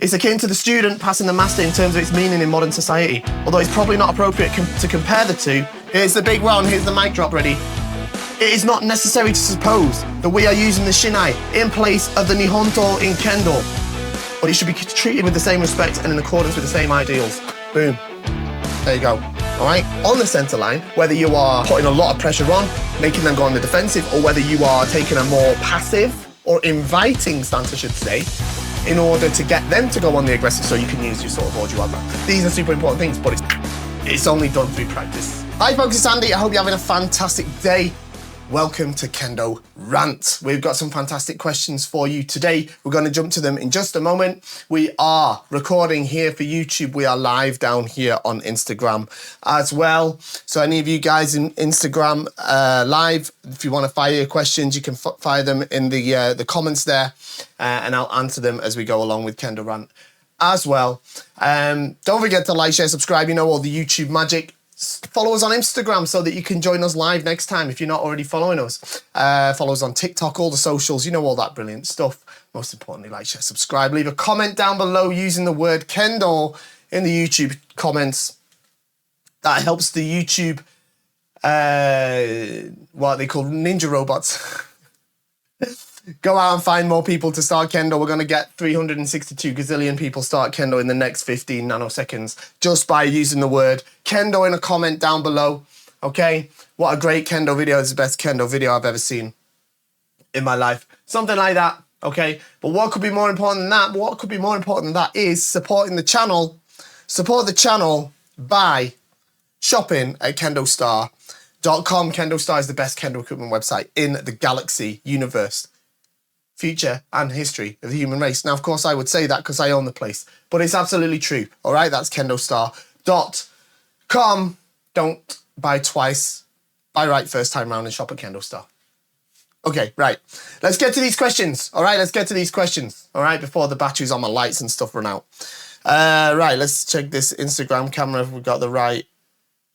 It's akin to the student passing the master in terms of its meaning in modern society. Although it's probably not appropriate to compare the two. Here's the big one, here's the mic drop ready. It is not necessary to suppose that we are using the Shinai in place of the Nihonto in Kendo, but it should be treated with the same respect and in accordance with the same ideals. Boom. There you go. All right? On the center line, whether you are putting a lot of pressure on, making them go on the defensive, or whether you are taking a more passive or inviting stance, I should say, in order to get them to go on the aggressive so you can use your sort of Ojuwaza. These are super important things, but it's only done through practice. Hi folks, it's Andy. I hope you're having a fantastic day. Welcome to Kendo Rant. We've got some fantastic questions for you today. We're going to jump to them in just a moment. We are recording here for YouTube. We are live down here on Instagram as well. So any of you guys in Instagram live, if you want to fire your questions, you can fire them in the comments there, and I'll answer them as we go along with Kendo Rant as well. Don't forget to like, share, subscribe. You know all the YouTube magic. Follow us on Instagram so that you can join us live next time if you're not already following us. Follow us on TikTok, all the socials, you know all that brilliant stuff. Most importantly, like, share, subscribe. Leave a comment down below using the word Kendo in the YouTube comments. That helps the YouTube, what they call ninja robots. Go out and find more people to start Kendo. We're going to get 362 gazillion people start Kendo in the next 15 nanoseconds just by using the word Kendo in a comment down below. Okay? What a great Kendo video. It's the best Kendo video I've ever seen in my life. Something like that. Okay? But what could be more important than that? What could be more important than that is supporting the channel. Support the channel by shopping at KendoStar.com. KendoStar is the best Kendo equipment website in the galaxy, universe, future and history of the human race. Now, of course, I would say that because I own the place, but it's absolutely true. All right, that's KendoStar.com. Don't buy twice. Buy right first time round and shop at KendoStar. Okay, right. Let's get to these questions. All right, let's get to these questions. All right, before the batteries on my lights and stuff run out. Right, let's check this Instagram camera if we've got the right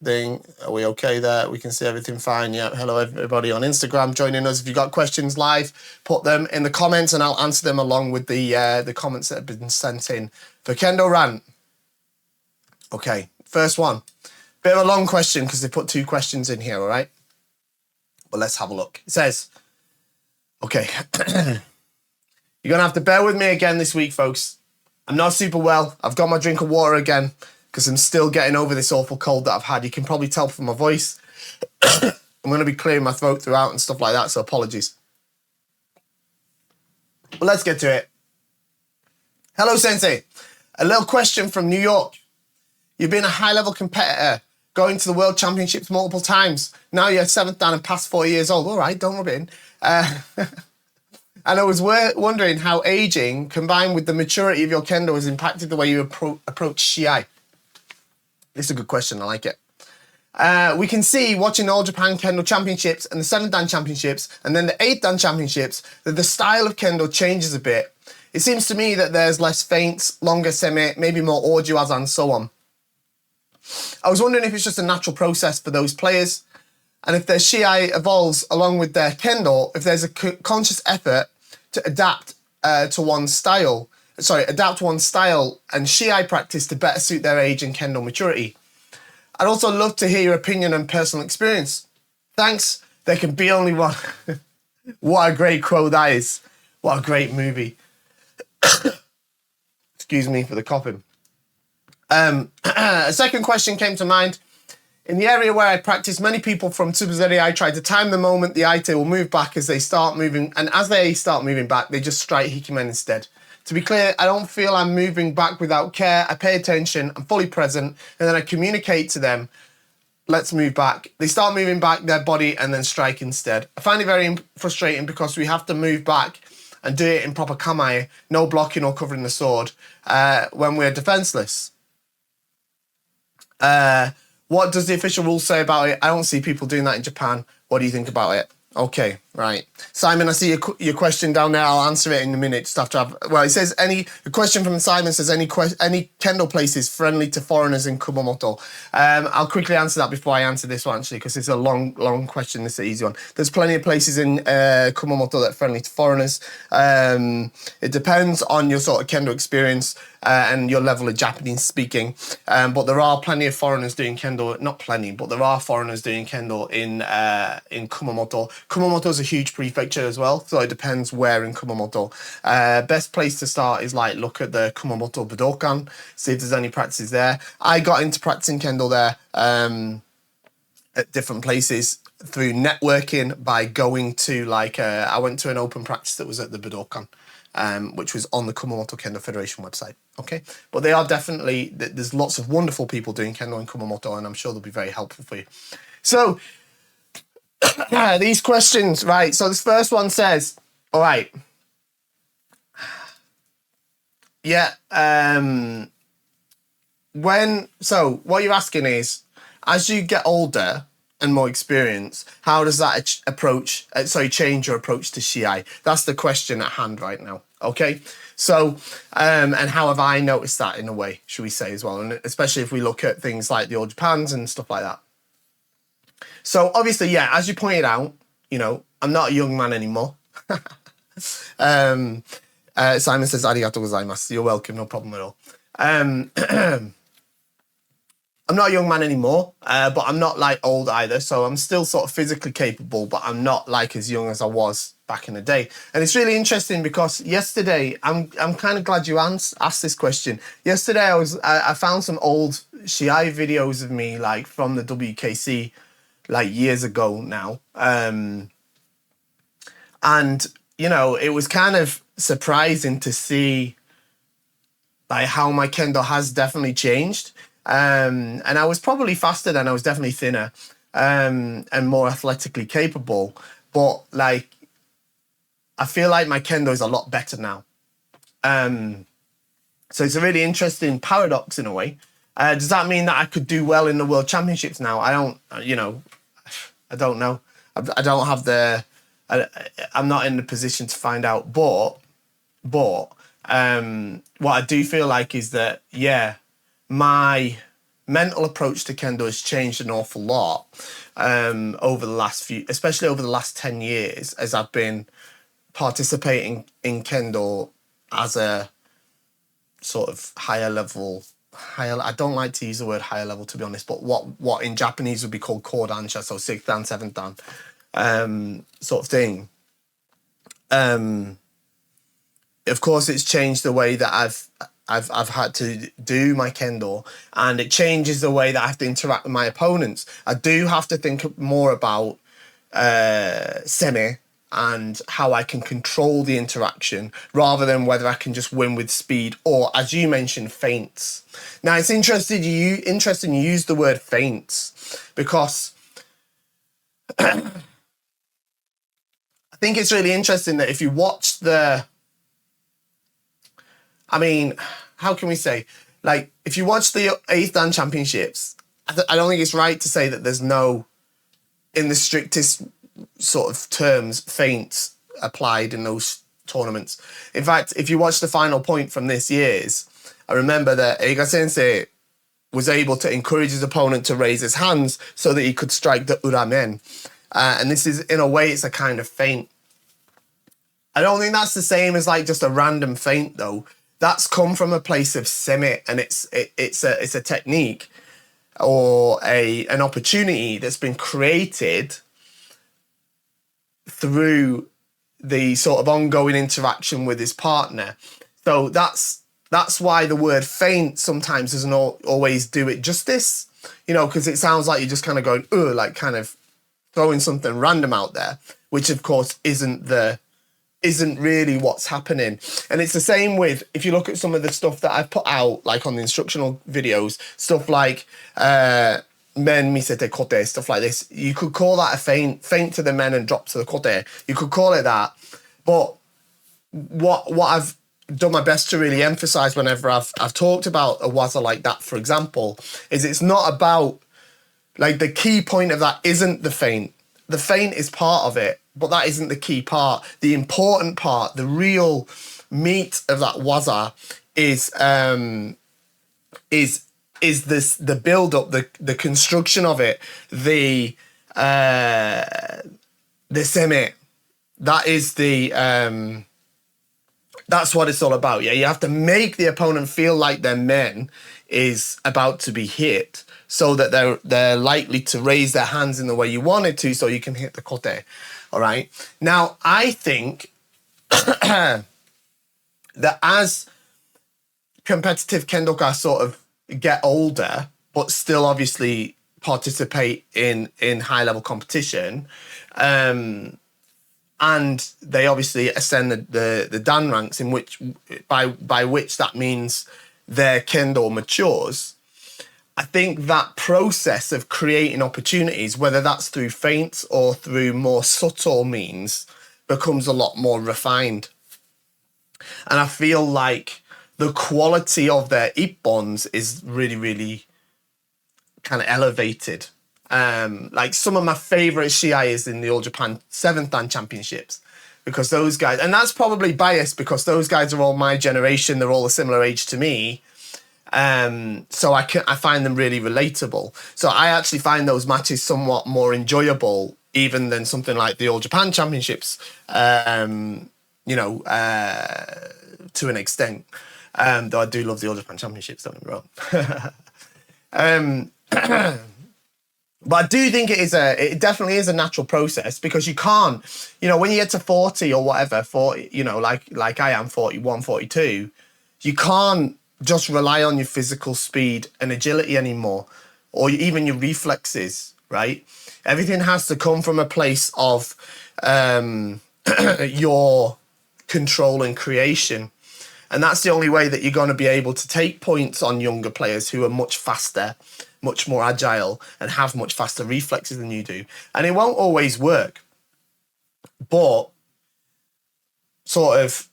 thing. Are we okay there? We can see everything fine. Yeah. Hello everybody on Instagram joining us. If you've got questions live, put them in the comments and I'll answer them along with the comments that have been sent in for Kendo Rant. Okay, first one. Bit of a long question because they put two questions in here, all right? But let's have a look. It says, okay, you're going to have to bear with me again this week, folks. I'm not super well. I've got my drink of water again, because I'm still getting over this awful cold that I've had. You can probably tell from my voice. I'm going to be clearing my throat throughout and stuff like that, so apologies. But let's get to it. Hello, Sensei. A little question from New York. You've been a high-level competitor, going to the World Championships multiple times. Now you're 7th dan and past 4 years old. All right, don't rub it in. And I was wondering how aging, combined with the maturity of your kendo, has impacted the way you approach Shiai. This is a good question. I like it. We can see, watching the All Japan Kendo Championships and the 7th Dan Championships and then the 8th Dan Championships, that the style of Kendo changes a bit. It seems to me that there's less feints, longer semi, maybe more Ojuwaza and so on. I was wondering if it's just a natural process for those players and if their Shiai evolves along with their Kendo, if there's a conscious effort to adapt to one's style and Shiai practice to better suit their age and Kendo maturity. I'd also love to hear your opinion and personal experience. Thanks. There can be only one. What a great quote that is. What a great movie. Excuse me for the coughing. A second question came to mind. In the area where I practice, many people from Suberi try to time the moment the Aite will move back as they start moving, and as they start moving back, they just strike Hikimen instead. To be clear, I don't feel I'm moving back without care. I pay attention, I'm fully present, and then I communicate to them, let's move back. They start moving back their body and then strike instead. I find it very frustrating because we have to move back and do it in proper kamae, no blocking or covering the sword, when we're defenseless. What does the official rule say about it? I don't see people doing that in Japan. What do you think about it? Okay, Right. Simon, I see your question down there. I'll answer it in a minute. Just after well, it says the question from Simon says any Kendo places friendly to foreigners in Kumamoto. I'll quickly answer that before I answer this one actually, because it's a long question. This is an easy one. There's plenty of places in Kumamoto that are friendly to foreigners. It depends on your sort of Kendo experience and your level of Japanese speaking. But there are plenty of foreigners doing Kendo. Not plenty, but there are foreigners doing Kendo in Kumamoto. Kumamoto is a huge prefecture as well, so it depends where in Kumamoto. Best place to start is like look at the Kumamoto Budokan, see if there's any practices there. I got into practicing Kendo there at different places through networking by going to I went to an open practice that was at the Budokan, which was on the Kumamoto Kendo Federation website. Okay, but they are definitely, there's lots of wonderful people doing Kendo in Kumamoto, and I'm sure they'll be very helpful for you. So these questions, right? So this first one says, all right, yeah. So what you're asking is, as you get older and more experience, how does that change your approach to Shiai? That's the question at hand right now. Okay, so and how have I noticed that in a way, should we say as well, and especially if we look at things like the Old Japans and stuff like that. So obviously, yeah, as you pointed out, I'm not a young man anymore. Simon says, "Arigatou gozaimasu." You're welcome, no problem at all. I'm not a young man anymore, but I'm not old either. So I'm still sort of physically capable, but I'm not as young as I was back in the day. And it's really interesting because yesterday, I'm kind of glad you asked this question. Yesterday, I found some old Shiai videos of me from the WKC years ago now. And it was kind of surprising to see how my Kendo has definitely changed. And I was probably faster then. I was definitely thinner and more athletically capable. But I feel like my Kendo is a lot better now. So it's a really interesting paradox in a way. Does that mean that I could do well in the World Championships now? I don't know. I don't have I'm not in the position to find out. But what I do feel like is that, yeah, my mental approach to Kendo has changed an awful lot over the last especially over the last 10 years as I've been participating in Kendo as a sort of higher level, I don't like to use the word higher level, to be honest, but what in Japanese would be called kodansha, so 6th dan, 7th dan, sort of thing. Of course, it's changed the way that I've had to do my Kendo, and it changes the way that I have to interact with my opponents. I do have to think more about semi and how I can control the interaction rather than whether I can just win with speed or, as you mentioned, feints. Now, it's interesting you use the word feints because I think it's really interesting that if you watch how can we say? If you watch the 8th Dan Championships, I don't think it's right to say that there's no, in the strictest sort of terms, feints applied in those tournaments. In fact, if you watch the final point from this year's, I remember that Eiga Sensei was able to encourage his opponent to raise his hands so that he could strike the uramen. And this is, in a way, it's a kind of feint. I don't think that's the same as just a random feint, though. That's come from a place of semi, and it's a technique or an opportunity that's been created through the sort of ongoing interaction with his partner. So that's why the word feint sometimes doesn't always do it justice, because it sounds like you're just kind of going, kind of throwing something random out there, which of course isn't really what's happening. And it's the same with, if you look at some of the stuff that I've put out, on the instructional videos, stuff like men misete kote, stuff like this. You could call that a feint to the men and drop to the kote. You could call it that. But what I've done my best to really emphasize whenever I've talked about a waza like that, for example, is it's not about, the key point of that isn't the feint. The feint is part of it. but that isn't the key part. The important part, the real meat of that waza is this the build up, the construction of it, the semi. That is that's what it's all about. Yeah, you have to make the opponent feel like their men is about to be hit, so that they're likely to raise their hands in the way you wanted to, so you can hit the kote. All right. Now, I think that as competitive kendoka sort of get older, but still obviously participate in high level competition, and they obviously ascend the dan ranks, in which by which that means their kendo matures. I think that process of creating opportunities, whether that's through feints or through more subtle means, becomes a lot more refined. And I feel like the quality of their ippons is really, really kind of elevated. Like some of my favorite shiai is in the All Japan 7th Dan Championships, because those guys, and that's probably biased because those guys are all my generation, they're all a similar age to me. So I find them really relatable. So I actually find those matches somewhat more enjoyable even than something like the All Japan Championships, to an extent. Though I do love the All Japan Championships, don't get me wrong. But I do think it definitely is a natural process, because you can't, when you get to 40 or whatever, 40, like I am, 41, 42, you can't just rely on your physical speed and agility anymore, or even your reflexes, right? Everything has to come from a place of your control and creation. And that's the only way that you're going to be able to take points on younger players who are much faster, much more agile, and have much faster reflexes than you do. And it won't always work. But sort of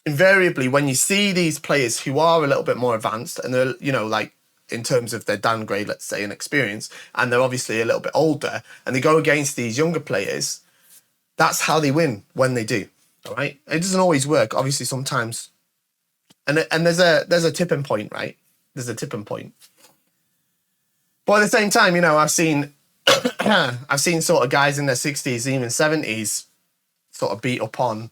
invariably, when you see these players who are a little bit more advanced, and they're, like in terms of their downgrade, let's say, and experience, and they're obviously a little bit older, and they go against these younger players, that's how they win when they do. All right. It doesn't always work, obviously, sometimes. And there's a tipping point, right? There's a tipping point. But at the same time, I've seen sort of guys in their 60s, even 70s, sort of beat up on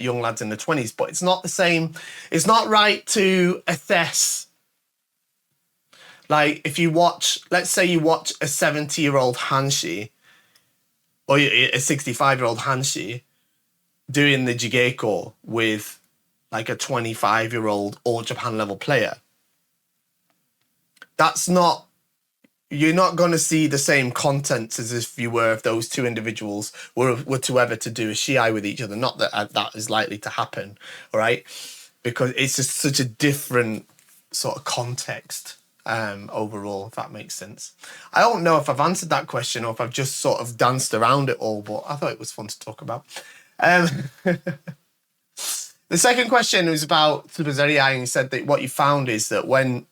young lads in the 20s. But it's not the same. It's not right to assess. Like, if you watch, let's say you watch a 70-year-old Hanshi, or a 65-year-old Hanshi doing the Jigeko with like a 25-year-old All Japan level player. You're not going to see the same content as if you were if those two individuals were to ever to do a shiai with each other. Not that that is likely to happen, all right? Because it's just such a different sort of context. Overall, if that makes sense. I don't know if I've answered that question or if I've just sort of danced around it all, but I thought it was fun to talk about. The second question was about Suberi, and you said that what you found is that when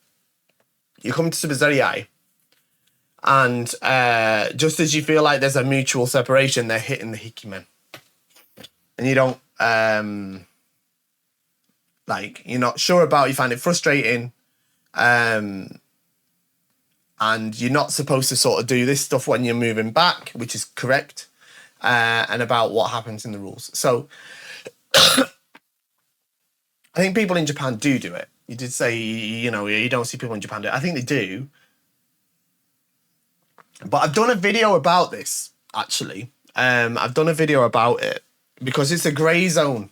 you come to Suberi, and just as you feel like there's a mutual separation, they're hitting the hikimen. And you don't, you're not sure about, you find it frustrating, and you're not supposed to sort of do this stuff when you're moving back, which is correct, and about what happens in the rules. So I think people in Japan do it. You did say, you don't see people in Japan do it. I think they do. But I've done a video about this, actually. I've done a video about it because it's a grey zone.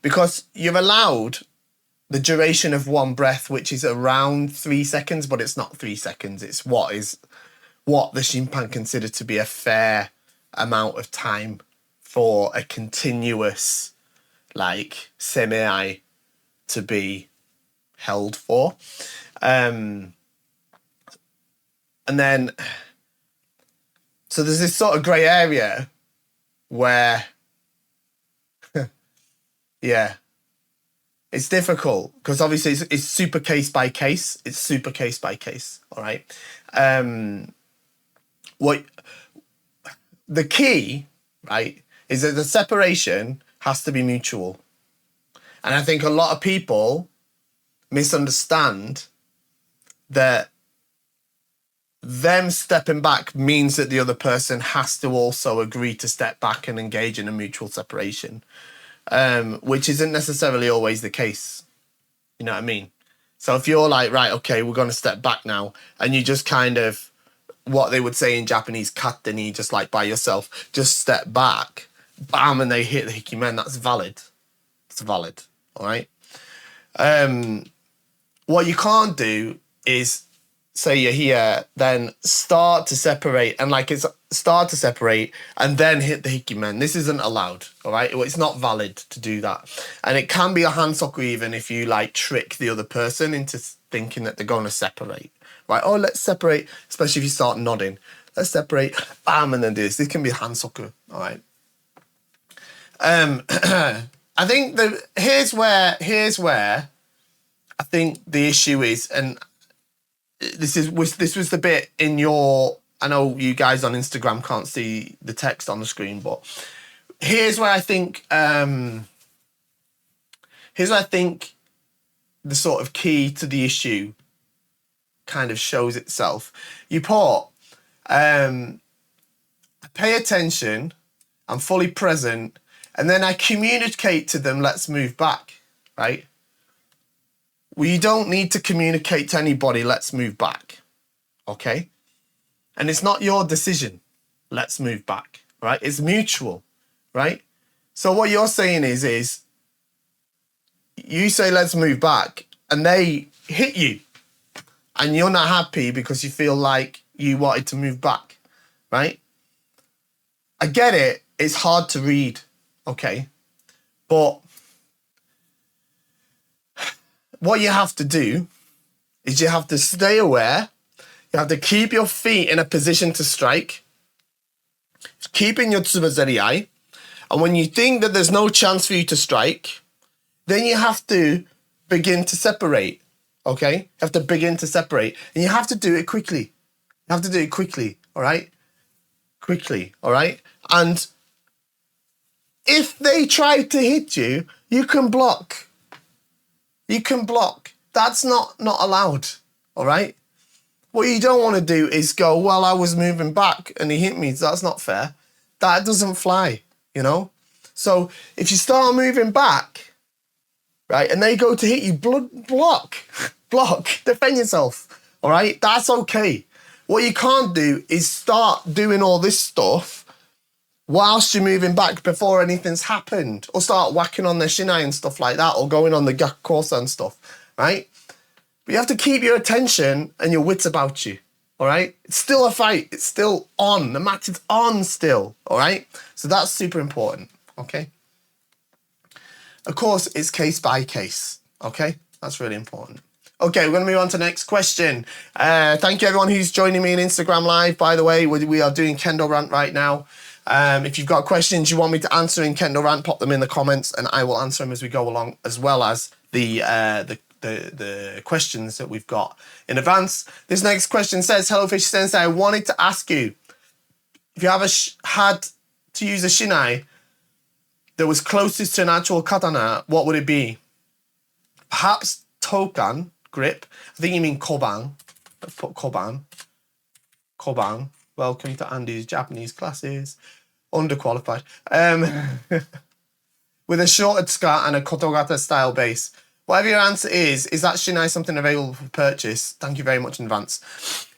Because you're allowed the duration of one breath, which is around 3 seconds, but it's not 3 seconds. It's what the Shimpan consider to be a fair amount of time for a continuous, semi to be held for. And then, so there's this sort of grey area where, yeah, it's difficult because obviously it's super case by case. It's super case by case, all right? what the key, right, is that the separation has to be mutual. And I think a lot of people misunderstand that them stepping back means that the other person has to also agree to step back and engage in a mutual separation, which isn't necessarily always the case. You know what I mean? So if you're like, right, okay, we're going to step back now, and you just kind of, what they would say in Japanese, katani, just like by yourself, just step back, bam, and they hit the hikimen, that's valid. It's valid, all right? What you can't do is, say you're here, then start to separate, and like start to separate and then hit the hikimen. This isn't allowed, all right? It's not valid to do that. And it can be a hansoku even if you like trick the other person into thinking that they're going to separate, right? Oh, let's separate, especially if you start nodding. Let's separate, bam, and then do this. This can be a hansoku, all right? I think here's where I think the issue is, and this was the bit in your, I know you guys on Instagram can't see the text on the screen, but here's where I think the sort of key to the issue kind of shows itself. You put pay attention, I'm fully present, and then I communicate to them, let's move back, right? Well, you don't need to communicate to anybody, let's move back, okay? And it's not your decision, let's move back, right? It's mutual, right? So what you're saying is you say, let's move back, and they hit you, and you're not happy because you feel like you wanted to move back, right? I get it, it's hard to read, okay? But what you have to do is you have to stay aware. You have to keep your feet in a position to strike. Keeping your tsubazeri. And when you think that there's no chance for you to strike, then you have to begin to separate, okay? You have to begin to separate. And you have to do it quickly. You have to do it quickly, all right? Quickly, all right? And if they try to hit you, you can block. You can block. That's not allowed, all right? What you don't want to do is go, well, I was moving back and he hit me. So that's not fair. That doesn't fly, you know? So if you start moving back, right, and they go to hit you, block, defend yourself, all right? That's okay. What you can't do is start doing all this stuff whilst you're moving back before anything's happened, or start whacking on their shinai and stuff like that, or going on the gakukosa and stuff, right? But you have to keep your attention and your wits about you, all right? It's still a fight. It's still on. The match is on still, all right? So that's super important, okay? Of course, it's case by case, okay? That's really important. Okay, we're going to move on to the next question. Thank you, everyone who's joining me on Instagram Live, by the way. We are doing Kendo Rant right now. If you've got questions you want me to answer in Kendo Rant, pop them in the comments and I will answer them as we go along, as well as the questions that we've got in advance. This next question says, hello Fish Sensei, I wanted to ask you, if you ever had to use a shinai that was closest to an actual katana, what would it be? Perhaps Tokan grip. I think you mean koban. Let's put koban. Koban. Welcome to Andy's Japanese classes. Underqualified. With a shorted skirt and a kotogata style base. Whatever your answer is that shinai something available for purchase? Thank you very much in advance.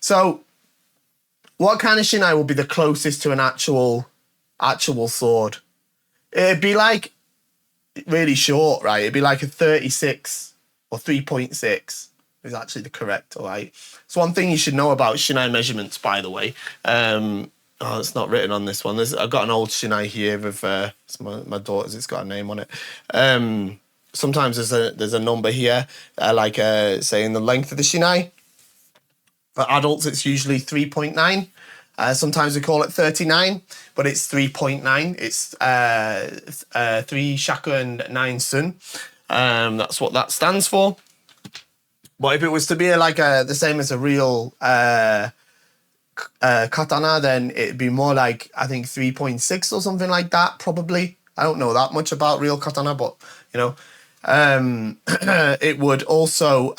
So, what kind of shinai will be the closest to an actual sword? It'd be like really short, right? It'd be like a 36 or 3.6 is actually the correct, all right? So one thing you should know about shinai measurements, by the way. It's not written on this one. I've got an old shinai here with it's my daughter's. It's got a name on it. Sometimes there's a number here, saying the length of the shinai. For adults, it's usually 3.9. Sometimes we call it 39, but it's 3.9. It's 3 shaku and 9 sun. That's what that stands for. But if it was to be the same as a real katana, then it'd be more like, I think 3.6 or something like that, probably. I don't know that much about real katana, but you know, it would also,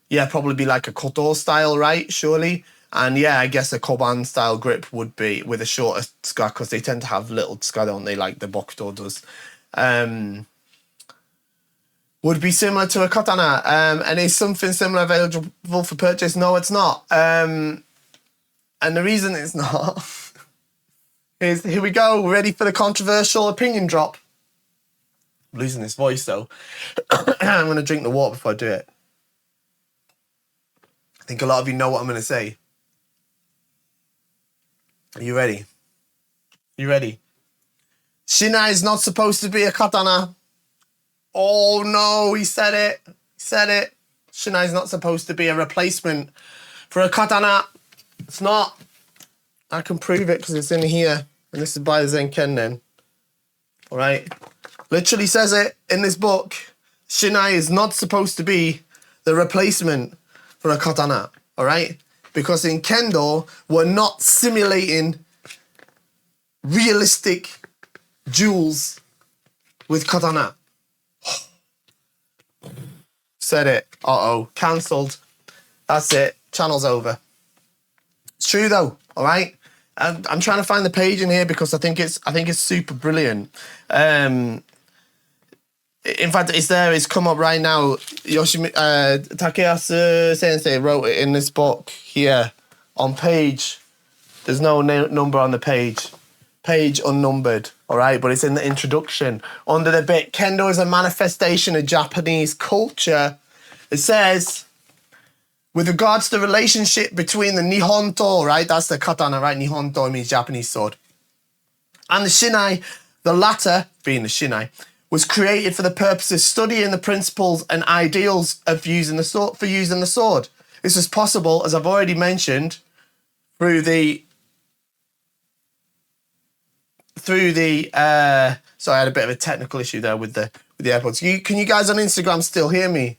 yeah, probably be like a koto style, right? Surely. And yeah, I guess a koban style grip would be with a shorter tsuka, because they tend to have little tsuka, don't they, like the bokuto does. Would be similar to a katana. And is something similar available for purchase? No, it's not. And the reason it's not is, here we go, ready for the controversial opinion drop. I'm losing this voice though. I'm going to drink the water before I do it. I think a lot of you know what I'm going to say. Are you ready? You ready? Shinai is not supposed to be a katana. Oh no, he said it. He said it. Shinai is not supposed to be a replacement for a katana. It's not. I can prove it because it's in here. And this is by Zen Kenden. All right? Literally says it in this book. Shinai is not supposed to be the replacement for a katana. All right? Because in Kendo, we're not simulating realistic duels with katana. Said it. Uh-oh. Cancelled. That's it. Channel's over. It's true though. All right? I'm trying to find the page in here because I think it's super brilliant. In fact, it's there. It's come up right now. Takeyasu Sensei wrote it in this book here on page. There's no number on the page. Page unnumbered. All right, but it's in the introduction. Under the bit, Kendo is a manifestation of Japanese culture. It says, with regards to the relationship between the Nihonto, right? That's the katana, right? Nihonto means Japanese sword. And the Shinai, the latter, being the Shinai, was created for the purpose of studying the principles and ideals of using the sword, for using the sword. This was possible, as I've already mentioned, through the sorry, I had a bit of a technical issue there with the AirPods. Can you guys on Instagram still hear me?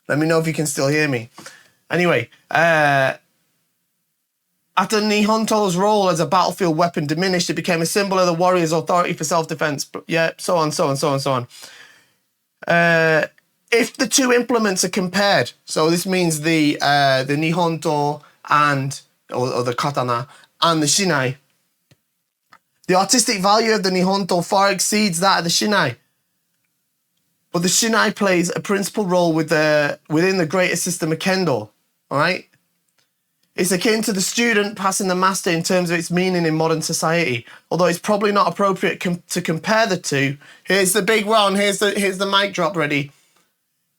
Let me know if you can still hear me. Anyway, after Nihonto's role as a battlefield weapon diminished, it became a symbol of the warrior's authority for self-defense. Yeah, so on. If the two implements are compared, so this means the Nihonto and or the katana and the Shinai, the artistic value of the Nihonto far exceeds that of the Shinai. But the Shinai plays a principal role within the greater system of Kendo. All right? It's akin to the student passing the master in terms of its meaning in modern society. Although it's probably not appropriate to compare the two. Here's the big one. Here's the mic drop ready.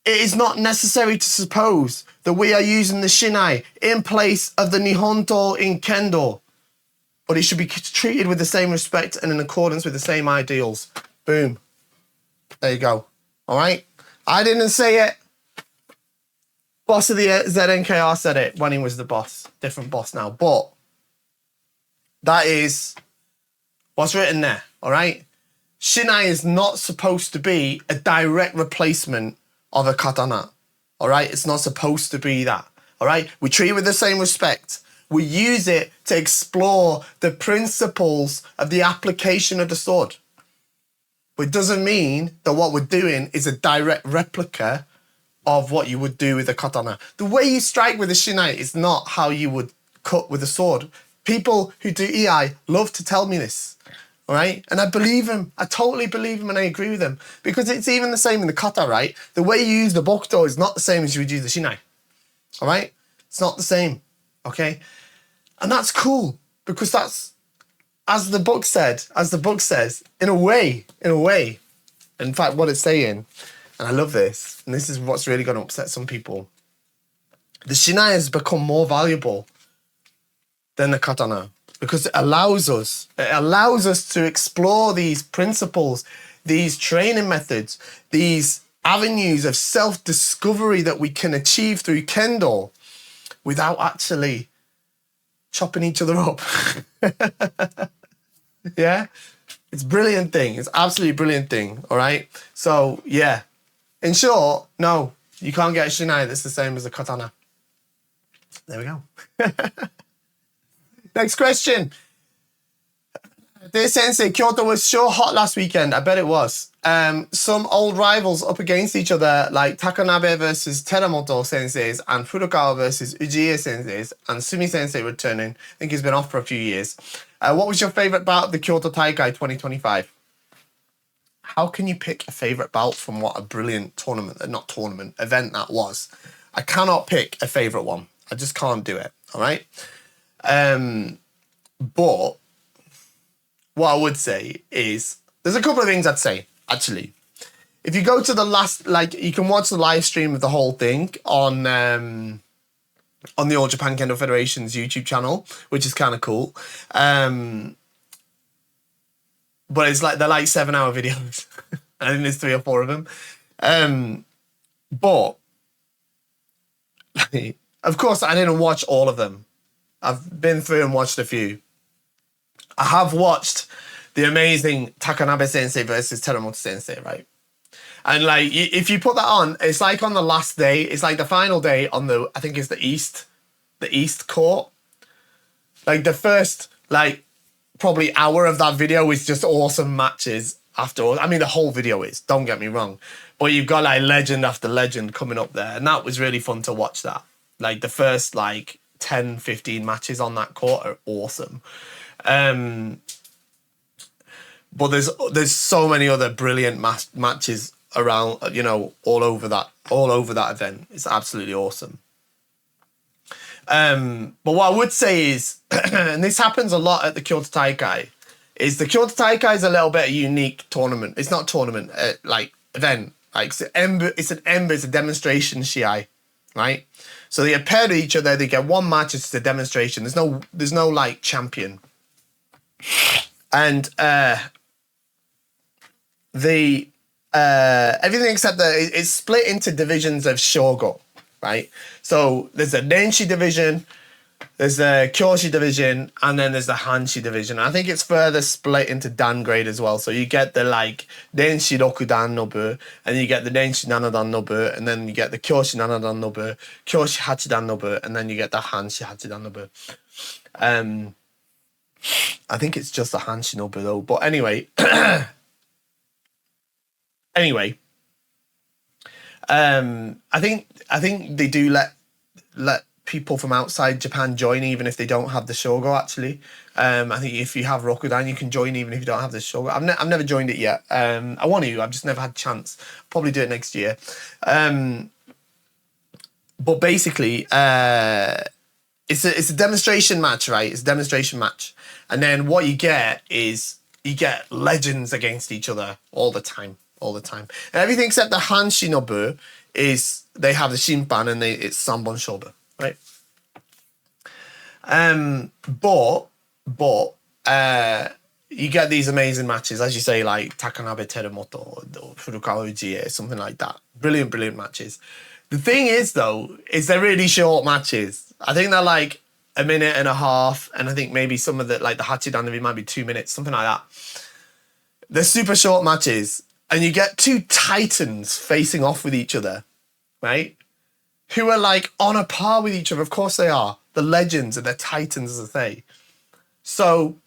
It is not necessary to suppose that we are using the Shinai in place of the Nihonto in Kendo. But it should be treated with the same respect and in accordance with the same ideals. Boom. There you go. All right? I didn't say it. Boss of the ZNKR said it when he was the boss. Different boss now. But that is what's written there. All right? Shinai is not supposed to be a direct replacement of a katana. All right? It's not supposed to be that. All right? We treat it with the same respect. We use it to explore the principles of the application of the sword. But it doesn't mean that what we're doing is a direct replica of what you would do with a katana. The way you strike with a Shinai is not how you would cut with a sword. People who do EI love to tell me this, all right? And I believe them. I totally believe them and I agree with them. Because it's even the same in the kata, right? The way you use the bokuto is not the same as you would use the Shinai, all right? It's not the same, okay? And that's cool because that's, as the book says, in a way, in fact, what it's saying, and I love this, and this is what's really going to upset some people, the Shinai has become more valuable than the katana because it allows us to explore these principles, these training methods, these avenues of self-discovery that we can achieve through Kendo without actually chopping each other up. Yeah? It's a brilliant thing. It's absolutely brilliant thing, all right? So, yeah. In short, no, you can't get a Shinai that's the same as a katana. There we go. Next question. Dear Sensei, Kyoto was so hot last weekend. I bet it was. Some old rivals up against each other, like Takanabe versus Teramoto senseis and Furukawa versus Ujiie senseis, and Sumi sensei returning. I think he's been off for a few years. What was your favourite bout of the Kyoto Tai 2025? How can you pick a favourite bout from what a brilliant event that was? I cannot pick a favourite one. I just can't do it, all right? But what I would say is, there's a couple of things I'd say, actually. If you go to the last, like, you can watch the live stream of the whole thing on the All Japan Kendo Federation's YouTube channel, which is kind of cool. But it's like, they're like 7-hour videos. I think there's 3 or 4 of them. But, of course, I didn't watch all of them. I've been through and watched a few. I have watched the amazing Takanabe Sensei versus Teramoto Sensei, right? And like, if you put that on, it's like on the last day, it's like the final day on the, I think it's the East court. Like the first, like, probably hour of that video is just awesome matches afterwards. I mean, the whole video is, don't get me wrong. But you've got like legend after legend coming up there. And that was really fun to watch that. Like the first like 10, 15 matches on that court are awesome. But there's so many other brilliant matches around, you know, all over that event. It's absolutely awesome. But what I would say is, and this happens a lot at the Kyoto Tai, is the Kyoto Tai is a little bit a unique tournament. It's not tournament, like event. Like it's a demonstration Shiai, right? So they pair to each other. They get one match. It's a demonstration. There's no like champion. And everything except that it's split into divisions of shogo, right? So there's a Denshi division, there's the Kyoshi division, and then there's the Hanshi division. I think it's further split into dan grade as well. So you get the like Denshi Rokudan Nobu, and you get the Denshi Nanadan Nobu, and then you get the Kyoshi Nanadan Nobu, Kyoshi Hachidan Nobu, and then you get the Hanshi Hachidan Nobu. I think it's just the Hanshi Nobu though. But anyway, I think they do let people from outside Japan join even if they don't have the shogo. Actually, I think if you have Rokudan, you can join even if you don't have the shogo. I've never joined it yet. I want to. I've just never had a chance. Probably do it next year. But basically, it's a demonstration match, right? It's a demonstration match, and then what you get is legends against each other all the time. And everything except the Hanshi Nobu is they have the Shimpan and it's Sanbon Shobu, right? But you get these amazing matches, as you say, like Takanabe Teramoto or Furukawa Ujiie, something like that. Brilliant matches. The thing is, though, is they're really short matches. I think they're like a minute and a half, and I think maybe some of the, like the Hachidan might be 2 minutes, something like that. They're super short matches, and you get two titans facing off with each other, right? Who are like on a par with each other. Of course they are. The legends and the titans, as I say. So,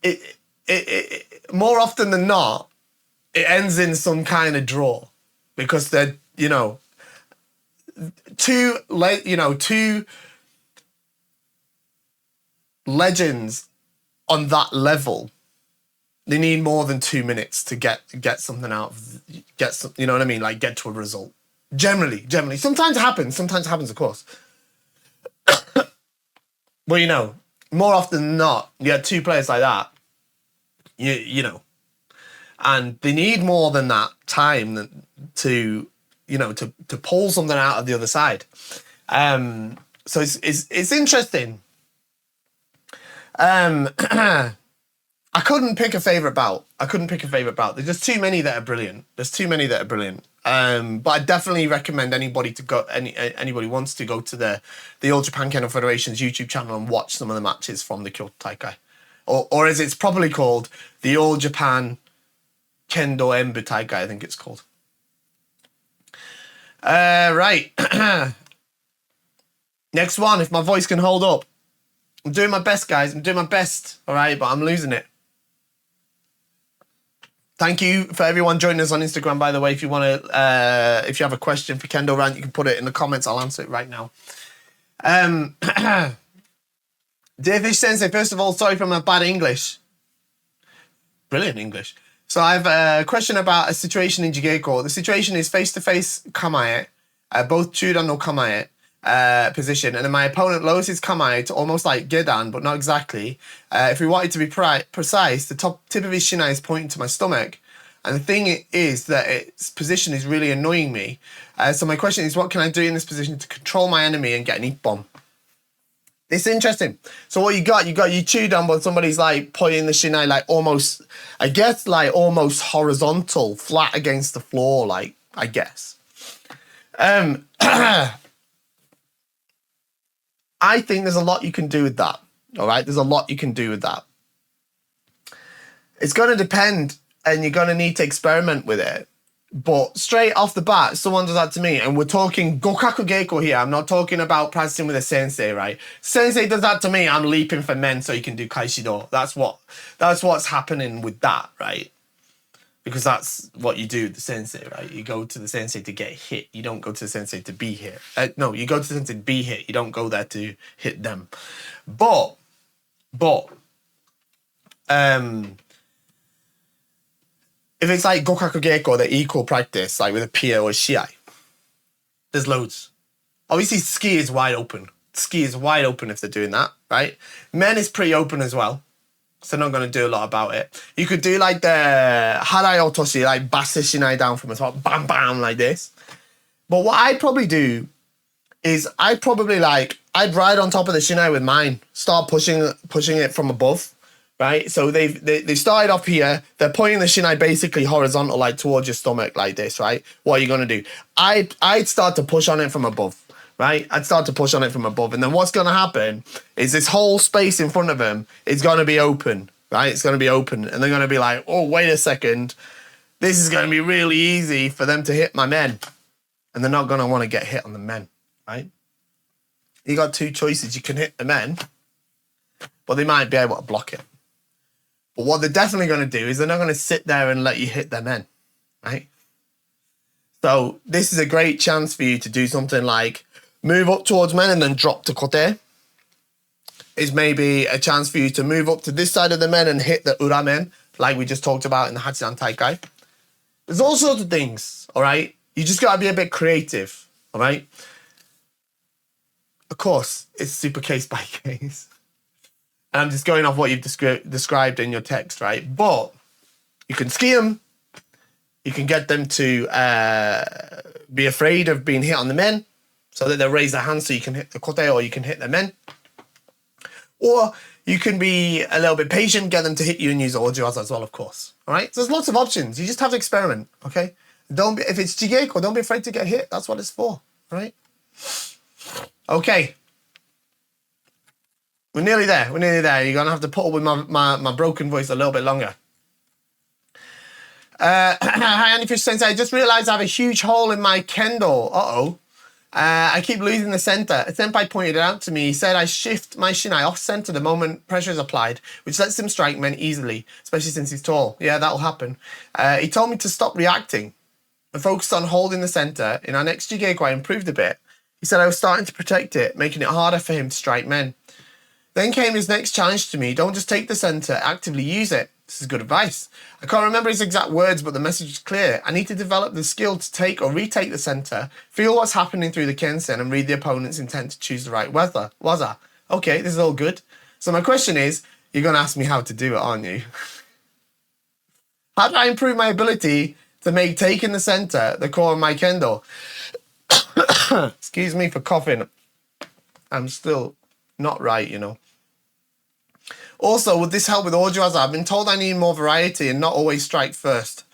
it more often than not, it ends in some kind of draw. Because they're, two legends on that level, they need more than 2 minutes to get something out of, you know what I mean? Like get to a result. Generally. Sometimes it happens, of course. But more often than not, you have two players like that, and they need more than that time to pull something out of the other side. So it's interesting. I couldn't pick a favourite bout. There's just too many that are brilliant. But I definitely recommend anybody to go. Anybody wants to go to the All Japan Kendo Federation's YouTube channel and watch some of the matches from the Kyoto Tai, or as it's probably called, the All Japan Kendo Embu Taikai, I think it's called. Right. Next one, if my voice can hold up. I'm doing my best, guys. I'm doing my best, all right? But I'm losing it. Thank you for everyone joining us on Instagram, by the way. If you want to, if you have a question for Kendo Rant, you can put it in the comments. I'll answer it right now. Dear Fish Sensei, first of all, sorry for my bad English. Brilliant English. So I have a question about a situation in Jigeko. The situation is face-to-face kamae, both Chudan no kamae position, and then my opponent lowers his kamae to almost like gedan, but not exactly. If we wanted to be precise, the top tip of his shinai is pointing to my stomach. And the thing is that its position is really annoying me. So my question is, what can I do in this position to control my enemy and get an ippon? It's interesting. So what you got you Chudan, but somebody's like pointing the shinai like almost, I guess, like almost horizontal, flat against the floor, like, I guess. I think there's a lot you can do with that. All right, there's a lot you can do with that. It's going to depend, and you're going to need to experiment with it. But straight off the bat, someone does that to me, and we're talking gokaku geiko here. I'm not talking about practicing with a sensei, right? Sensei does that to me, I'm leaping for men so you can do kaishido. That's what's happening with that, right? Because that's what you do with the sensei, right? You go to the sensei to get hit. You don't go to the sensei to be hit. No, you go to the sensei to be hit. You don't go there to hit them. But if it's like gokaku geiko, the equal practice, like with a peer or a shiai, there's loads. Obviously, ski is wide open. Ski is wide open if they're doing that, right? Men is pretty open as well, so they're not going to do a lot about it. You could do like the harai otoshi, like bash the shinai down from the top, bam, bam, like this. But what I'd probably do is I'd ride on top of the shinai with mine, start pushing it from above. Right, so they started off here. They're pointing the shinai basically horizontal, like towards your stomach, like this. Right, what are you gonna do? I'd start to push on it from above. Right, I'd start to push on it from above, and then what's gonna happen is this whole space in front of them is gonna be open. Right, it's gonna be open, and they're gonna be like, oh, wait a second, this is gonna be really easy for them to hit my men, and they're not gonna want to get hit on the men. Right, you got two choices. You can hit the men, but they might be able to block it. But what they're definitely going to do is they're not going to sit there and let you hit their men, right? So this is a great chance for you to do something like move up towards men and then drop to kote. Is maybe a chance for you to move up to this side of the men and hit the ura men, like we just talked about in the Hachidan Taikai. There's all sorts of things, all right? You just got to be a bit creative, all right? Of course, it's super case by case. And I'm just going off what you've described in your text, right? But you can ski them. You can get them to be afraid of being hit on the men so that they'll raise their hands so you can hit the kote or you can hit the men. Or you can be a little bit patient, get them to hit you and use ojiwaza as well, of course. All right? So there's lots of options. You just have to experiment, okay? If it's jigeko, don't be afraid to get hit. That's what it's for, right? Okay. We're nearly there. You're going to have to put up with my broken voice a little bit longer. Hi, Andy Fish Sensei. I just realized I have a huge hole in my kendo. Uh-oh. I keep losing the center. A senpai pointed it out to me. He said I shift my shinai off center the moment pressure is applied, which lets him strike men easily, especially since he's tall. Yeah, that'll happen. He told me to stop reacting and focus on holding the center. In our next jigeko, I improved a bit. He said I was starting to protect it, making it harder for him to strike men. Then came his next challenge to me. Don't just take the center, actively use it. This is good advice. I can't remember his exact words, but the message is clear. I need to develop the skill to take or retake the center, feel what's happening through the kensen, and read the opponent's intent to choose the right waza. Okay, this is all good. So my question is, you're going to ask me how to do it, aren't you? How do I improve my ability to make taking the center the core of my kendo? Excuse me for coughing. I'm still not right, you know. Also, would this help with ojiwaza? I've been told I need more variety and not always strike first.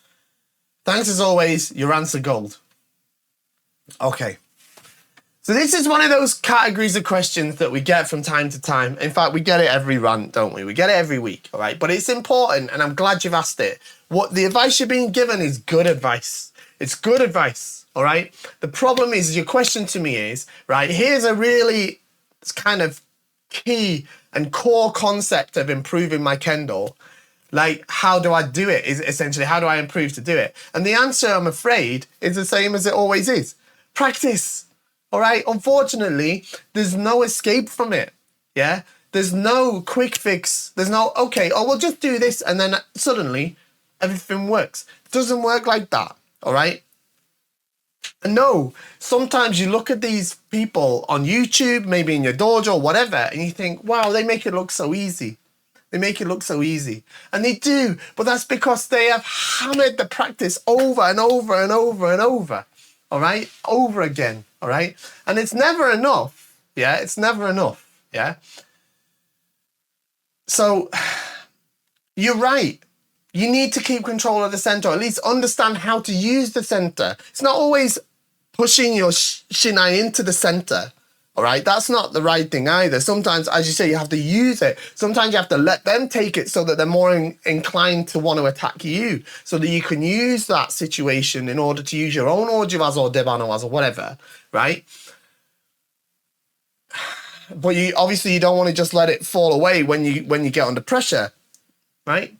Thanks as always, your answer gold. Okay. So this is one of those categories of questions that we get from time to time. In fact, we get it every rant, don't we? We get it every week, all right? But it's important, and I'm glad you've asked it. What the advice you're being given is good advice. It's good advice, all right? The problem is, your question to me is, right, here's a really kind of key and core concept of improving my Kendo. Like, how do I do it? Is essentially, how do I improve to do it? And the answer, I'm afraid, is the same as it always is. Practice. All right? Unfortunately, there's no escape from it. Yeah? There's no quick fix. There's no, okay, oh, we'll just do this and then suddenly everything works. It doesn't work like that. All right? And no, sometimes you look at these people on YouTube, maybe in your dojo or whatever, and you think, wow, they make it look so easy. They make it look so easy. And they do, but that's because they have hammered the practice over and over and over and over. All right? Over again. All right? And it's never enough. Yeah? It's never enough. Yeah? So, you're right. You need to keep control of the center, or at least understand how to use the center. It's not always pushing your Shinai into the center. All right, that's not the right thing either. Sometimes, as you say, you have to use it. Sometimes you have to let them take it so that they're more inclined to want to attack you, so that you can use that situation in order to use your own Ojiwaza or Debanowaza or whatever, right? But you obviously you don't want to just let it fall away when you get under pressure, right?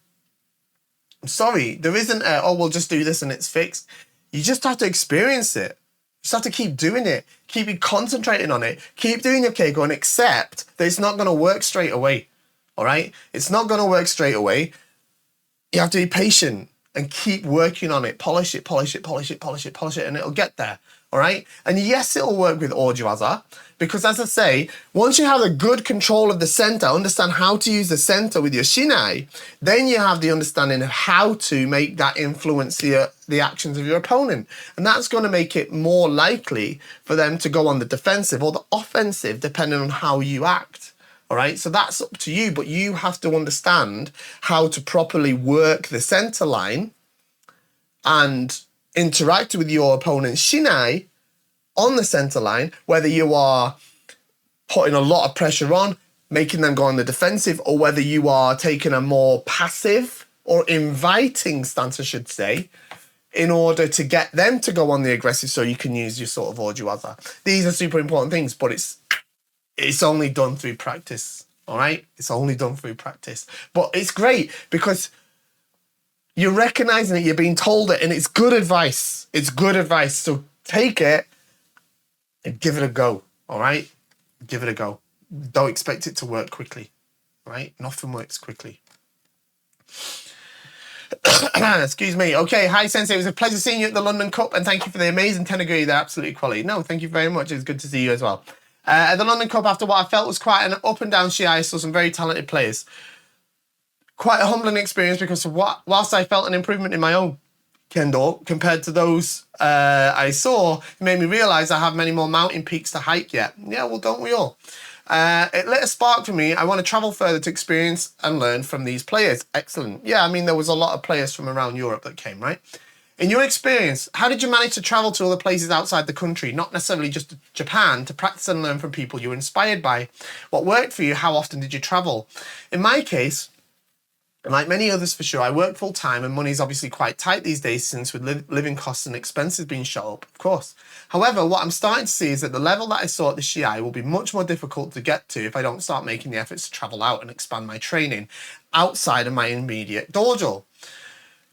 I'm sorry, there isn't a, oh, we'll just do this and it's fixed. You just have to experience it. You just have to keep doing it. Keep concentrating on it. Keep doing your Keiko and accept that it's not going to work straight away. All right? It's not going to work straight away. You have to be patient and keep working on it. Polish it, polish it, polish it, polish it, polish it, and it'll get there. All right? And yes, it'll work with Ojiwaza, because as I say, once you have a good control of the center, understand how to use the center with your Shinai, then you have the understanding of how to make that influence the actions of your opponent. And that's going to make it more likely for them to go on the defensive or the offensive, depending on how you act. All right, so that's up to you, but you have to understand how to properly work the center line and interact with your opponent's Shinai on the center line, whether you are putting a lot of pressure on, making them go on the defensive, or whether you are taking a more passive or inviting stance, I should say, in order to get them to go on the aggressive so you can use your sort of Ojiwaza. These are super important things, but it's only done through practice, all right? It's only done through practice. But it's great because you're recognizing it, you're being told it, and it's good advice. It's good advice. So take it and give it a go, all right? Give it a go. Don't expect it to work quickly, all right? Nothing works quickly. Excuse me. Okay, hi Sensei. It was a pleasure seeing you at the London Cup, and thank you for the amazing tenogiri. They're absolutely quality. No, thank you very much. It's good to see you as well. At the London Cup, after what I felt was quite an up and down Shinai, I saw some very talented players. Quite a humbling experience because whilst I felt an improvement in my own Kendo compared to those I saw, it made me realise I have many more mountain peaks to hike yet. Yeah, well, don't we all? It lit a spark for me. I want to travel further to experience and learn from these players. Excellent. Yeah, I mean, there was a lot of players from around Europe that came, right? In your experience, how did you manage to travel to other places outside the country, not necessarily just Japan, to practice and learn from people you were inspired by? What worked for you? How often did you travel? In my case, like many others for sure, I work full time and money's obviously quite tight these days since with living costs and expenses being shot up, of course. However, what I'm starting to see is that the level that I saw at the Shinai will be much more difficult to get to if I don't start making the efforts to travel out and expand my training outside of my immediate dojo.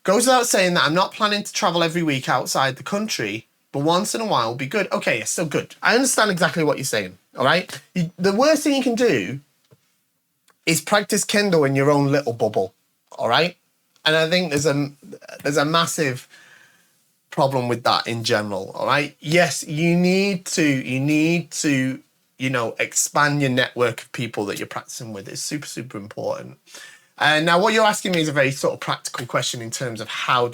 Goes without saying that I'm not planning to travel every week outside the country, but once in a while will be good. Okay, yes, so good. I understand exactly what you're saying, all right? The worst thing you can do is practice Kendo in your own little bubble, all right? And I think there's a massive problem with that in general, all right? Yes, you need to, expand your network of people that you're practicing with. It's super, super important. And now what you're asking me is a very sort of practical question in terms of how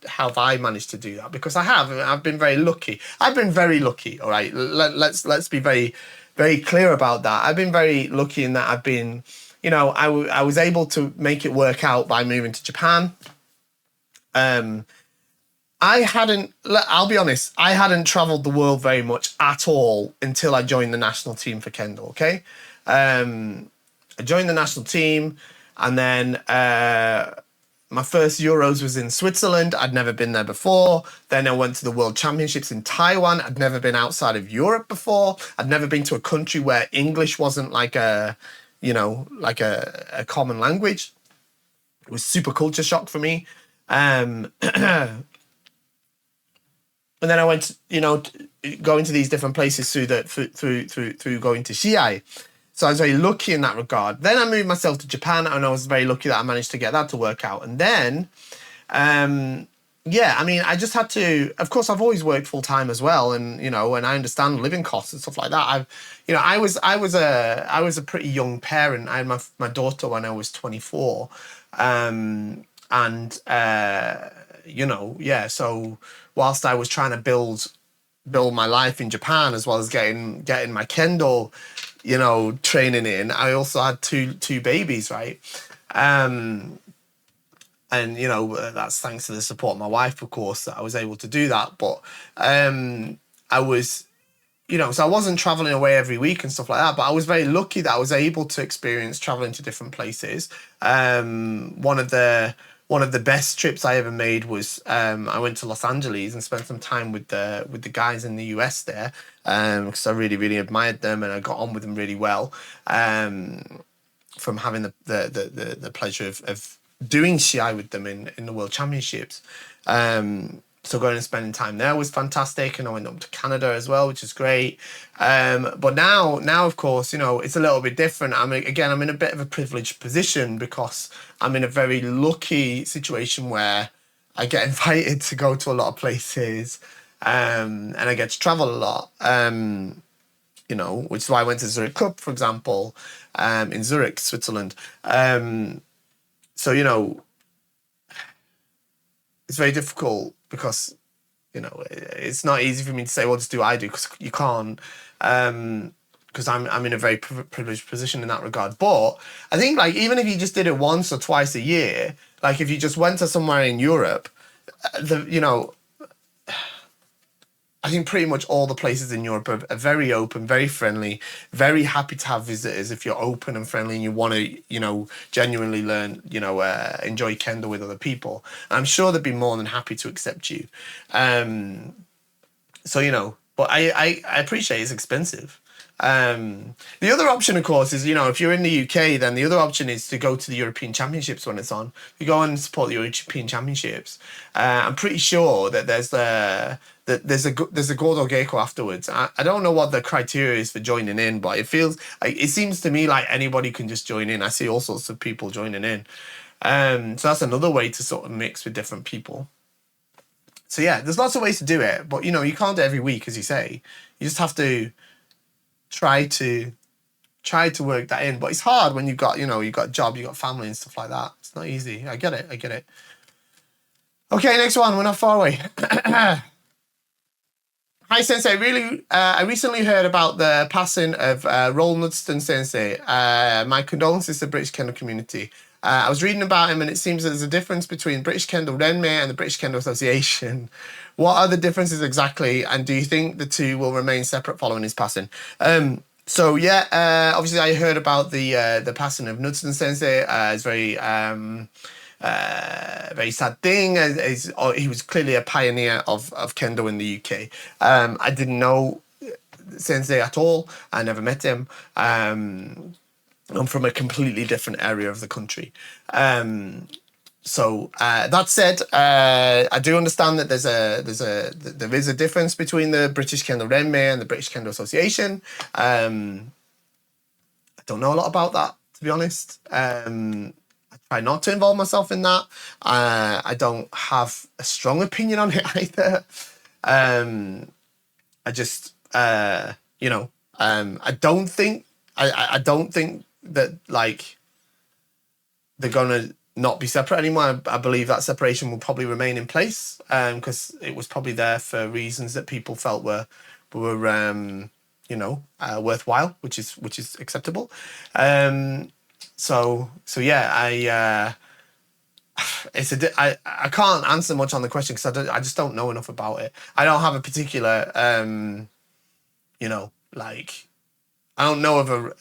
have I managed to do that? Because I've been very lucky. I've been very lucky, all right? Let's be very, very clear about that. I've been very lucky in that I've been, I was able to make it work out by moving to Japan. I'll be honest, I hadn't traveled the world very much at all until I joined the national team for Kendo, okay? I joined the national team and then my first Euros was in Switzerland. I'd never been there before. Then I went to the World Championships in Taiwan. I'd never been outside of Europe before. I'd never been to a country where English wasn't like a, like a common language. It was super culture shock for me. And then I went, going to these different places through going to Shinai. So I was very lucky in that regard. Then I moved myself to Japan, and I was very lucky that I managed to get that to work out. And then, I just had to. Of course, I've always worked full time as well, and and I understand living costs and stuff like that. I was a pretty young parent. I had my daughter when I was 24, So whilst I was trying to build my life in Japan as well as getting my Kendo, training in, I also had two babies, right? That's thanks to the support of my wife, of course, that I was able to do that. But I was, so I wasn't traveling away every week and stuff like that, but I was very lucky that I was able to experience traveling to different places. One of the best trips I ever made was I went to Los Angeles and spent some time with the guys in the US there, because I really, really admired them and I got on with them really well, from having the pleasure of doing Shinai with them in the World Championships. So going and spending time there was fantastic, and I went up to Canada as well, which is great. But now, of course, it's a little bit different. I'm in a bit of a privileged position because I'm in a very lucky situation where I get invited to go to a lot of places, and I get to travel a lot. Which is why I went to Zurich Cup, for example, in Zurich, Switzerland. It's very difficult because, it's not easy for me to say, well, just do what I do, because you can't, because I'm in a very privileged position in that regard. But I think, like, even if you just did it once or twice a year, like if you just went to somewhere in Europe, I think pretty much all the places in Europe are very open, very friendly, very happy to have visitors if you're open and friendly and you want to, genuinely learn, enjoy Kendo with other people. And I'm sure they'd be more than happy to accept you. But I appreciate it's expensive. The other option, of course, is, if you're in the UK, then the other option is to go to the European Championships when it's on. You go and support the European Championships. I'm pretty sure that there's a Godo Geiko afterwards. I don't know what the criteria is for joining in, but it seems to me like anybody can just join in. I see all sorts of people joining in. So that's another way to sort of mix with different people. So yeah, there's lots of ways to do it, but you can't do it every week, as you say. You just have to try to work that in. But it's hard when you've got, you've got a job, you've got family and stuff like that. It's not easy. I get it. Okay, next one. We're not far away. Hi, Sensei. I recently heard about the passing of Roll Knudsen Sensei. My condolences to the British Kendo community. I was reading about him, and it seems there's a difference between British Kendo Renmei and the British Kendo Association. What are the differences exactly, and do you think the two will remain separate following his passing? Obviously I heard about the passing of Knudsen Sensei. It's very very sad thing. He was clearly a pioneer of Kendo in the UK. I didn't know Sensei at all. I never met him. I'm from a completely different area of the country. So that said, I do understand that there is a difference between the British Kendo Renmei and the British Kendo Association. I don't know a lot about that, to be honest. I try not to involve myself in that. I don't have a strong opinion on it either. I just, I don't think that, like, they're gonna not be separate anymore. I believe that separation will probably remain in place, because it was probably there for reasons that people felt were worthwhile, which is acceptable. So yeah, I can't answer much on the question because I just don't know enough about it. I don't have a particular I don't know of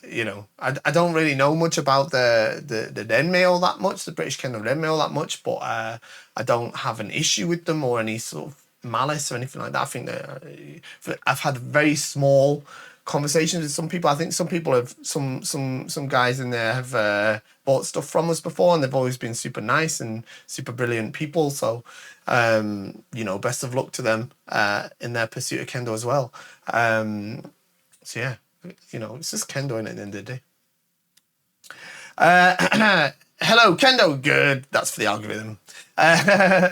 I don't really know much about the Renmei all that much, the British Kendo Renmei all that much, but I don't have an issue with them or any sort of malice or anything like that. I think that I've had very small conversations with some people. I think some people have some guys in there have bought stuff from us before, and they've always been super nice and super brilliant people. So best of luck to them in their pursuit of Kendo as well. So yeah, it's just Kendo in it at the end of the day. Hello, Kendo. Good. That's for the algorithm.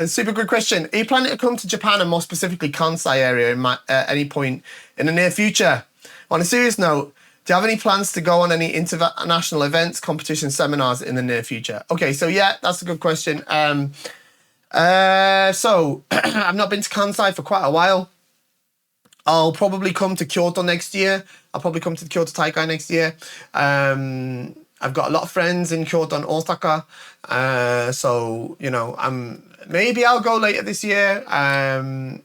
Super good question. Are you planning to come to Japan and more specifically Kansai area at any point in the near future? On a serious note, do you have any plans to go on any international events, competitions, seminars in the near future? Okay, so yeah, that's a good question. So I've not been to Kansai for quite a while. I'll probably come to Kyoto next year. I'll probably come to the Kyoto Tai next year. I've got a lot of friends in Kyoto and Osaka. So, maybe I'll go later this year. I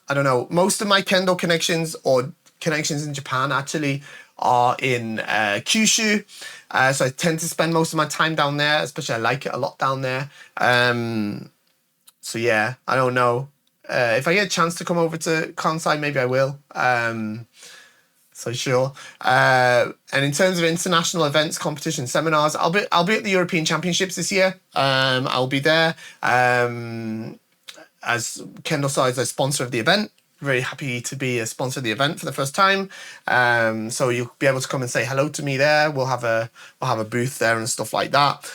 don't know. Most of my Kendo connections or connections in Japan actually are in Kyushu. So I tend to spend most of my time down there, especially I like it a lot down there. So yeah, I don't know. If I get a chance to come over to Kansai, maybe I will. So sure. And in terms of international events, competitions, seminars, I'll be at the European Championships this year. I'll be there as KendoStar is a sponsor of the event. Very happy to be a sponsor of the event for the first time. So you'll be able to come and say hello to me there. We'll have a booth there and stuff like that.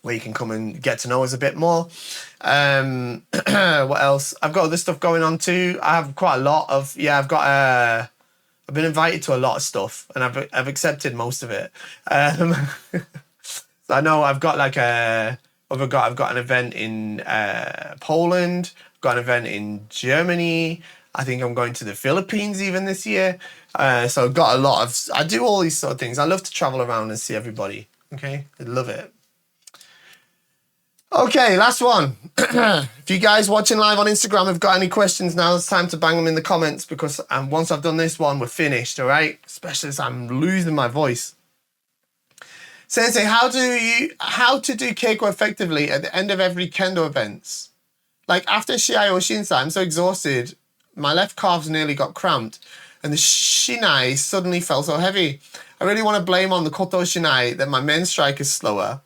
Where you can come and get to know us a bit more. What else? I've got other stuff going on too. I have quite a lot of, I've been invited to a lot of stuff and I've accepted most of it. So I know I've got I've got an event in Poland, got an event in Germany. I think I'm going to the Philippines even this year. So I've got I do all these sort of things. I love to travel around and see everybody. Okay, I love it. Okay, last one. If you guys watching live on Instagram have got any questions, now it's time to bang them in the comments because once I've done this one, we're finished, all right? Especially as I'm losing my voice. Sensei, how to do keiko effectively at the end of every Kendo events? Like after Shiai or Shinsai, I'm so exhausted, my left calves nearly got cramped and the Shinai suddenly felt so heavy. I really want to blame on the Koto Shinai that my men's strike is slower.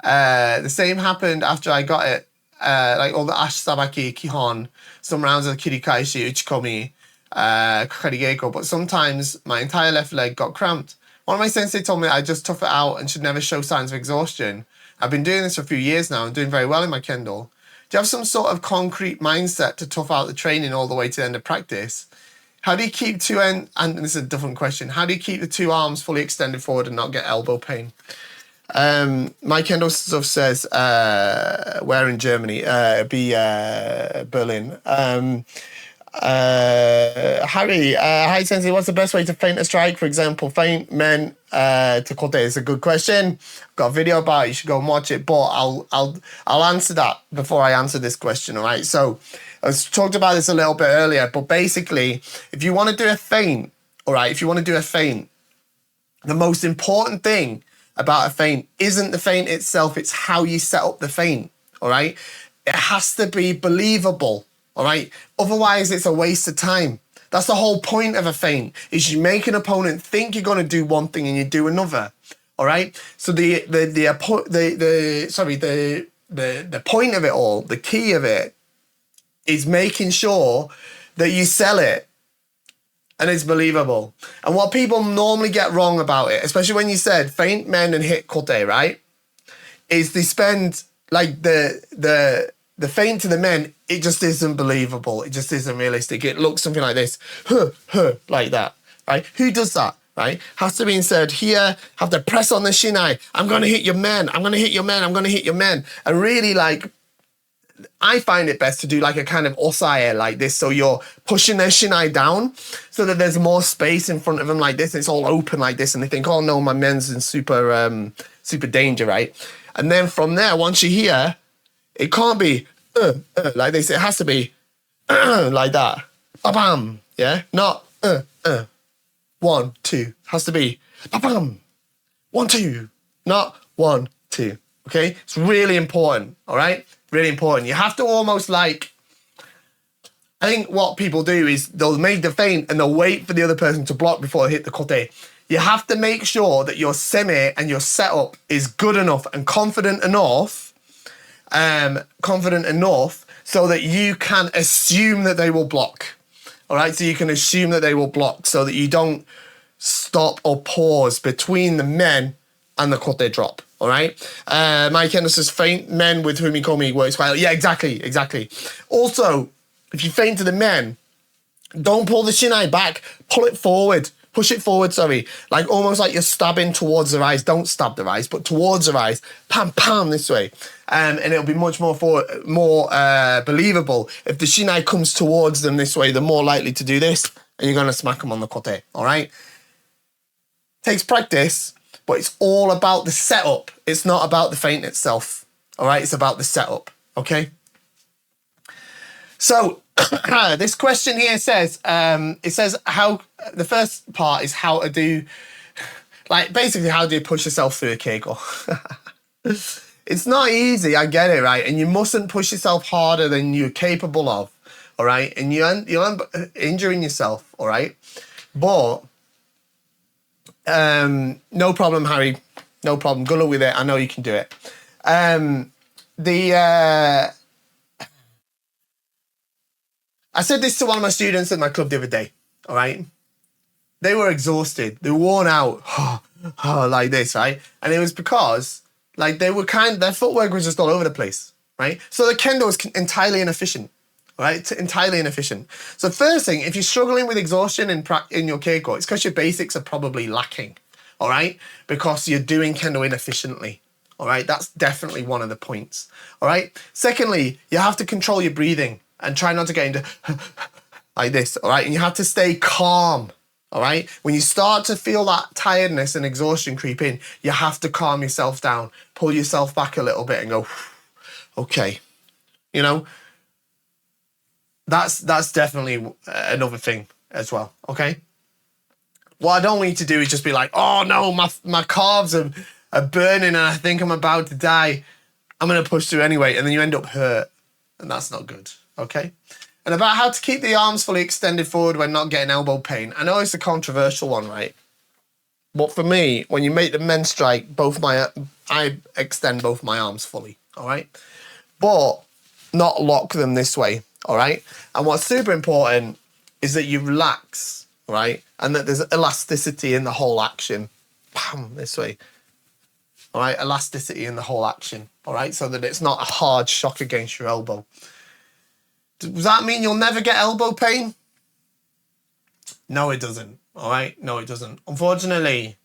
The same happened after I got it. Like all the ash sabaki, kihon, some rounds of kirikaishi, uchikomi, kakari geiko, but sometimes my entire left leg got cramped. One of my sensei told me I just tough it out and should never show signs of exhaustion. I've been doing this for a few years now and doing very well in my kendo. Do you have some sort of concrete mindset to tough out the training all the way to the end of practice? How do you keep and this is a different question, how do you keep the two arms fully extended forward and not get elbow pain? My Kendo stuff says where in Germany? Be Berlin. Harry, hi Sensei, what's the best way to feint a strike? For example, feint men to kote is a good question. Got a video about it, you should go and watch it, but I'll answer that before I answer this question, all right? So I talked about this a little bit earlier, but basically, if you want to do a feint, all right, the most important thing about a feint isn't the feint itself, it's how you set up the feint, all right? It has to be believable, all right? Otherwise, it's a waste of time. That's the whole point of a feint, is you make an opponent think you're going to do one thing and you do another, all right? So the point of it all, the key of it, is making sure that you sell it and it's believable. And what people normally get wrong about it, especially when you said feint men and hit kote, right? Is they spend like the feint to the men, it just isn't believable. It just isn't realistic. It looks something like this, like that, right? Who does that, right? Has to be said here, have to press on the shinai. I'm going to hit your men. I'm going to hit your men. I'm going to hit your men. And really like, I find it best to do like a kind of osae like this. So you're pushing their shinai down so that there's more space in front of them like this. And it's all open like this. And they think, oh no, my men's in super danger, right? And then from there, once you're here, it can't be like this. It has to be like that. Bam. Yeah? Not 1, 2. Has to be ba-bam. 1, 2. Not 1, 2. Okay? It's really important, all right? Really important. You have to almost like, I think what people do is they'll make the feint and they'll wait for the other person to block before they hit the kote. You have to make sure that your semi and your setup is good enough and confident enough so that you can assume that they will block. All right, so you can assume that they will block so that you don't stop or pause between the men and the kote drop. All right. My Kendo says feint men with whom you call me works well. Yeah, exactly. Also, if you feint to the men, don't pull the shinai back. Pull it forward. Push it forward, sorry. Like almost like you're stabbing towards their eyes. Don't stab their eyes, but towards their eyes. Pam, pam, this way. And it'll be much more believable. If the shinai comes towards them this way, they're more likely to do this, and you're going to smack them on the kote, all right? Takes practice, but it's all about the setup. It's not about the feint itself, all right? It's about the setup, okay? So this question here says, how, the first part is how to do, like basically how do you push yourself through a kegel? It's not easy, I get it, right? And you mustn't push yourself harder than you're capable of, all right? And you'll end up injuring yourself, all right? But no problem, Harry. No problem. Good luck with it. I know you can do it. I said this to one of my students at my club the other day, all right? They were exhausted. They were worn out, like this, right? And it was because, like, their footwork was just all over the place, right? So the kendo is entirely inefficient, right? It's entirely inefficient. So first thing, if you're struggling with exhaustion in your keiko, it's because your basics are probably lacking, all right? Because you're doing kendo inefficiently, all right? That's definitely one of the points, all right? Secondly, you have to control your breathing and try not to get into like this, all right? And you have to stay calm, all right? When you start to feel that tiredness and exhaustion creep in, you have to calm yourself down, pull yourself back a little bit and go, okay, you know? That's definitely another thing as well, okay? What I don't want you to do is just be like, oh no, my calves are burning and I think I'm about to die. I'm gonna push through anyway, and then you end up hurt, and that's not good. Okay, and about how to keep the arms fully extended forward when not getting elbow pain. I know it's a controversial one, right? But for me, when you make the men strike, I extend both my arms fully, all right? But not lock them this way, all right? And what's super important is that you relax, right? And that there's elasticity in the whole action. Bam, this way. All right, elasticity in the whole action, all right? So that it's not a hard shock against your elbow. Does that mean you'll never get elbow pain? No, it doesn't. All right? No, it doesn't. Unfortunately,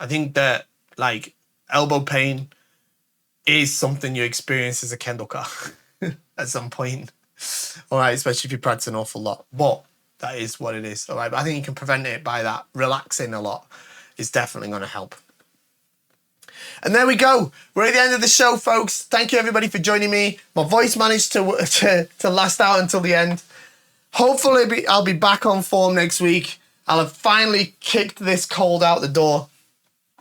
I think that, like, elbow pain is something you experience as a kendoka at some point. All right? Especially if you practice an awful lot. But that is what it is. All right? But I think you can prevent it by that. Relaxing a lot is definitely going to help. And there we go. We're at the end of the show, folks. Thank you, everybody, for joining me. My voice managed to last out until the end. Hopefully, I'll be back on form next week. I'll have finally kicked this cold out the door.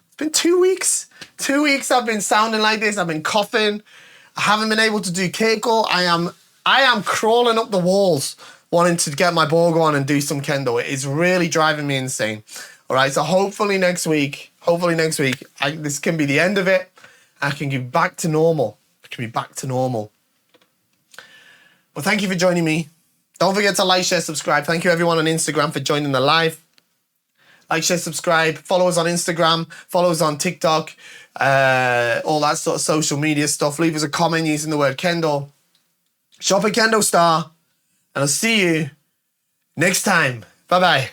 It's been 2 weeks. 2 weeks I've been sounding like this. I've been coughing. I haven't been able to do keiko. I am crawling up the walls wanting to get my bogo on and do some kendo. It is really driving me insane. All right, so hopefully next week, this can be the end of it. I can get back to normal. Well, thank you for joining me. Don't forget to like, share, subscribe. Thank you, everyone on Instagram, for joining the live. Like, share, subscribe. Follow us on Instagram. Follow us on TikTok. All that sort of social media stuff. Leave us a comment using the word Kendo. Shop at KendoStar. And I'll see you next time. Bye-bye.